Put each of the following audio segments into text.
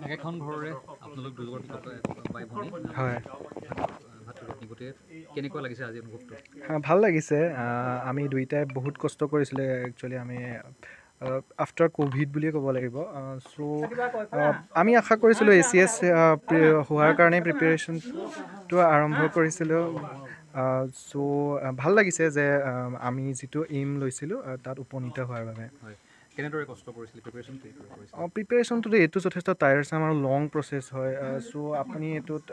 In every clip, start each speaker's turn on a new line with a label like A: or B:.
A: একেখন ঘৰৰে আপোনালোক দুয়োগৰাকী বাই ভনী
B: হয়
A: ভাতৃ পত্নী গতিকে কেনেকুৱা লাগিছে আজি অনুভৱটো
B: ভাল লাগিছে আমি দুইটাই বহুত কষ্ট কৰিছিলে একচুৱেলি আমি আফটাৰ ক'ভিড বুলিয়ে ক'ব লাগিব চ' আমি আশা কৰিছিলোঁ ACS হোৱাৰ কাৰণে প্ৰিপেৰেশ্যনটো আৰম্ভ কৰিছিলোঁ চ' ভাল লাগিছে যে আমি যিটো এইম লৈছিলোঁ তাত উপনীত হোৱাৰ বাবে
A: হয় কেনেদৰে কষ্ট কৰিছিলে প্ৰিপেৰেশ্যন কেনেদৰে কৰিছিলে
B: প্ৰিপেৰেশ্যনটোতো এইটো যথেষ্ট টায়াৰছাম আৰু লং প্ৰচেছ হয় চ' আপুনি এইটোত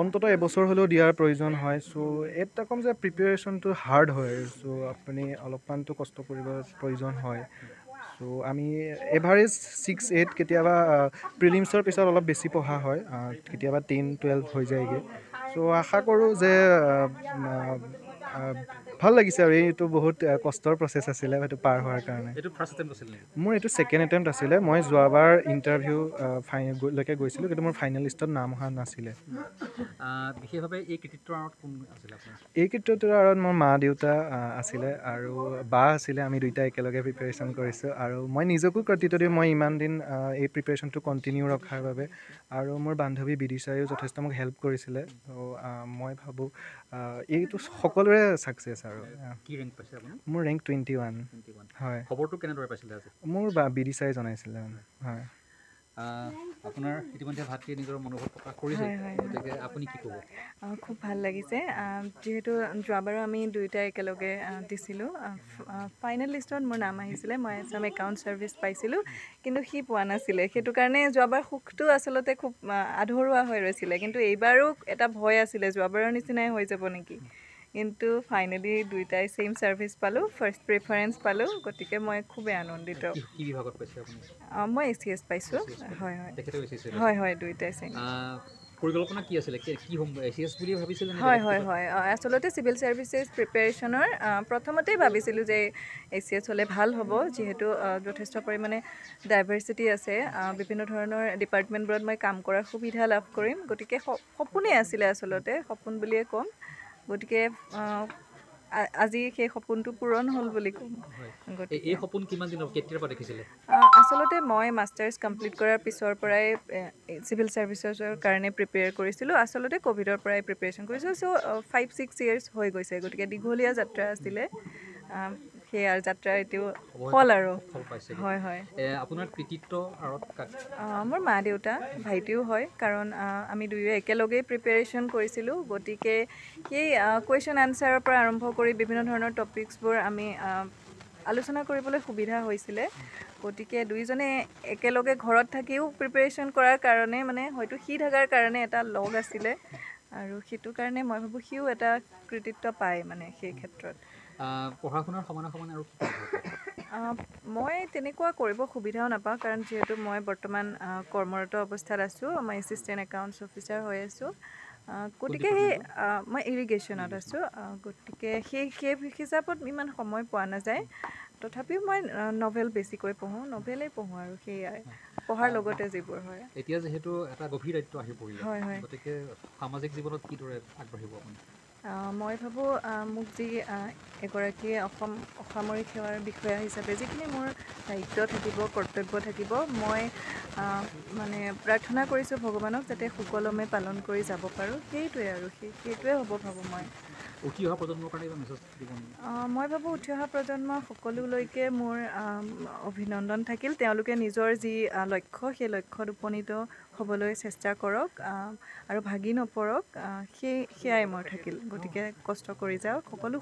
B: অন্ততঃ এবছৰ হ'লেও দিয়াৰ প্ৰয়োজন হয় চ' এটা ক'ম যে প্ৰিপেৰেশ্যনটো হাৰ্ড হয় চ' আপুনি অলপমানতো কষ্ট কৰিব প্ৰয়োজন হয় চ' আমি এভাৰেজ 6-8 কেতিয়াবা প্ৰিলিমছৰ পিছত অলপ বেছি পঢ়া হয় কেতিয়াবা 10-12 হৈ যায়গৈ চ' আশা কৰোঁ যে ভাল লাগিছে আৰু এইটো বহুত কষ্টৰ প্ৰচেছ আছিলে সেইটো পাৰ হোৱাৰ কাৰণে
A: এইটো ফাৰ্ষ্ট এটেম্প আছিল নেকি
B: মোৰ এইটো ছেকেণ্ড এটেম্প্ট আছিলে মই যোৱাবাৰ ইণ্টাৰভিউ লৈকে গৈছিলোঁ কিন্তু মোৰ ফাইনেল লিষ্টত নাম অহা নাছিলে
A: বিশেষভাৱে এই কৃতিত্বৰ আঁৰত কোন আছিলে আপোনাৰ
B: এই ক্ষেত্ৰটোৰ আঁৰত মোৰ মা দেউতা আছিলে আৰু বা আছিলে আমি দুইটা একেলগে প্ৰিপেৰেশ্যন কৰিছোঁ আৰু মই নিজকো কৃতিত্ব দিওঁ মই ইমান দিন এই প্ৰিপেৰেশ্যনটো কণ্টিনিউ ৰখাৰ বাবে আৰু মোৰ বান্ধৱী বিদিশাইও যথেষ্ট মোক হেল্প কৰিছিলে ত' মই ভাবোঁ এইটো সকলোৰে ছাকচেছ আৰু
A: কি ৰেংক পাইছে আপুনি
B: মোৰ ৰেংক 21 হয়
A: খবৰটো কেনেদৰে পাইছিলে আজি
B: মোৰ বিদিশাই জনাইছিলে হয়
A: আপোনাৰ ইতিমধ্যে ভাতৃয়ে নিজৰ মনোভাৱ প্ৰকাশ কৰিছে গতিকে আপুনি কি ক'ব
C: খুব ভাল লাগিছে যিহেতু যোৱাবাৰো আমি দুয়োটাই একেলগে দিছিলোঁ ফাইনেল লিষ্টত মোৰ নাম আহিছিলে মই এছাম একাউণ্ট ছাৰ্ভিচ পাইছিলোঁ কিন্তু সি পোৱা নাছিলে সেইটো কাৰণে যোৱাবাৰ সুখটো আচলতে খুব আধৰুৱা হৈ ৰৈছিলে কিন্তু এইবাৰো এটা ভয় আছিলে যোৱাবাৰৰ নিচিনাই হৈ যাব নেকি কিন্তু ফাইনেলি দুয়োটাই ছেইম ছাৰ্ভিচ পালোঁ ফাৰ্ষ্ট প্ৰিফাৰেঞ্চ পালোঁ গতিকে মই খুবেই আনন্দিত
A: কি বিভাগত পাইছে আপুনি
C: মই ACS পাইছোঁ হয় হয়
A: তেখেতেও
C: হয় হয় দুয়োটাই ছেইম
A: পৰিকল্পনা কি আছিলে কি হ'ম ACS বুলি ভাবিছিলে
C: হয় হয় হয় আচলতে চিভিল ছাৰ্ভিচেছ প্ৰিপেৰেশ্যনৰ প্ৰথমতেই ভাবিছিলোঁ যে ACS হ'লে ভাল হ'ব যিহেতু যথেষ্ট পৰিমাণে ডাইভাৰ্চিটি আছে বিভিন্ন ধৰণৰ ডিপাৰ্টমেণ্টবোৰত মই কাম কৰাৰ সুবিধা লাভ কৰিম গতিকে সপোনেই আছিলে আচলতে সপোন বুলিয়ে ক'ম গতিকে আজি সেই সপোনটো পূৰণ হ'ল বুলি ক'ম
A: এই সপোন কিমান দিনৰ কেতিয়াৰ পৰা দেখিছিলে
C: আচলতে মই মাষ্টাৰ্ছ কমপ্লিট কৰাৰ পিছৰ পৰাই চিভিল ছাৰ্ভিচেছৰ কাৰণে প্ৰিপেয়াৰ কৰিছিলোঁ আচলতে ক'ভিডৰ পৰাই প্ৰিপেৰেশ্যন কৰিছিলোঁ চ' 5-6 ইয়াৰ্ছ হৈ গৈছে গতিকে দীঘলীয়া যাত্ৰা আছিলে সেয়াৰ যাত্ৰা এতিয়াও ফল আৰু হয় হয়
A: আপোনাৰ কৃতিত্ব আঁৰত
C: মোৰ মা দেউতা ভাইটিও হয় কাৰণ আমি দুয়ো একেলগেই প্ৰিপেৰেশ্যন কৰিছিলোঁ গতিকে সেই কুৱেশ্যন আনচাৰৰ পৰা আৰম্ভ কৰি বিভিন্ন ধৰণৰ টপিকছবোৰ আমি আলোচনা কৰিবলৈ সুবিধা হৈছিলে গতিকে দুইজনে একেলগে ঘৰত থাকিও প্ৰিপেৰেশ্যন কৰাৰ কাৰণে মানে হয়তো সি থকাৰ কাৰণে এটা লগ আছিলে আৰু সেইটো কাৰণে মই ভাবোঁ সিও এটা কৃতিত্ব পায় মানে সেই ক্ষেত্ৰত
A: পঢ়া শুনাৰ সমানে সমানে আৰু
C: মই তেনেকুৱা কৰিব সুবিধাও নাপাওঁ কাৰণ যিহেতু মই বৰ্তমান কৰ্মৰত অৱস্থাত আছোঁ মই এছিষ্টেণ্ট একাউণ্টছ অফিচাৰ হৈ আছোঁ গতিকে সেই মই ইৰিগেশ্যনত আছোঁ গতিকে সেই হিচাপত ইমান সময় পোৱা নাযায় তথাপিও মই নভেল বেছিকৈ পঢ়োঁ নভেলেই পঢ়োঁ আৰু সেয়াই পঢ়াৰ লগতে যিবোৰ হয়
A: এতিয়া যিহেতু এটা গভীৰ দায়িত্ব আহি পৰিলে
C: হয় হয়
A: গতিকে সামাজিক জীৱনত কিদৰে আগবাঢ়িব আপুনি
C: মই ভাবোঁ মোক যি এগৰাকী অসামৰিক সেৱাৰ বিষয়া হিচাপে যিখিনি মোৰ দায়িত্ব থাকিব কৰ্তব্য থাকিব মই মানে প্ৰাৰ্থনা কৰিছোঁ ভগৱানক যাতে সুকলমে পালন কৰি যাব পাৰোঁ সেইটোৱে আৰু সেইটোৱে হ'ব ভাবোঁ মই
A: উঠি অহা প্ৰজন্মৰ কাৰণে এটা মেছেজ দিব
C: মই ভাবোঁ উঠি অহা প্ৰজন্মৰ সকলোলৈকে মোৰ অভিনন্দন থাকিল তেওঁলোকে নিজৰ যি লক্ষ্য সেই লক্ষ্যত উপনীত হ'বলৈ চেষ্টা কৰক আৰু ভাগি নপৰক সেয়াই মোৰ থাকিল গতিকে কষ্ট কৰি যাওক সকলো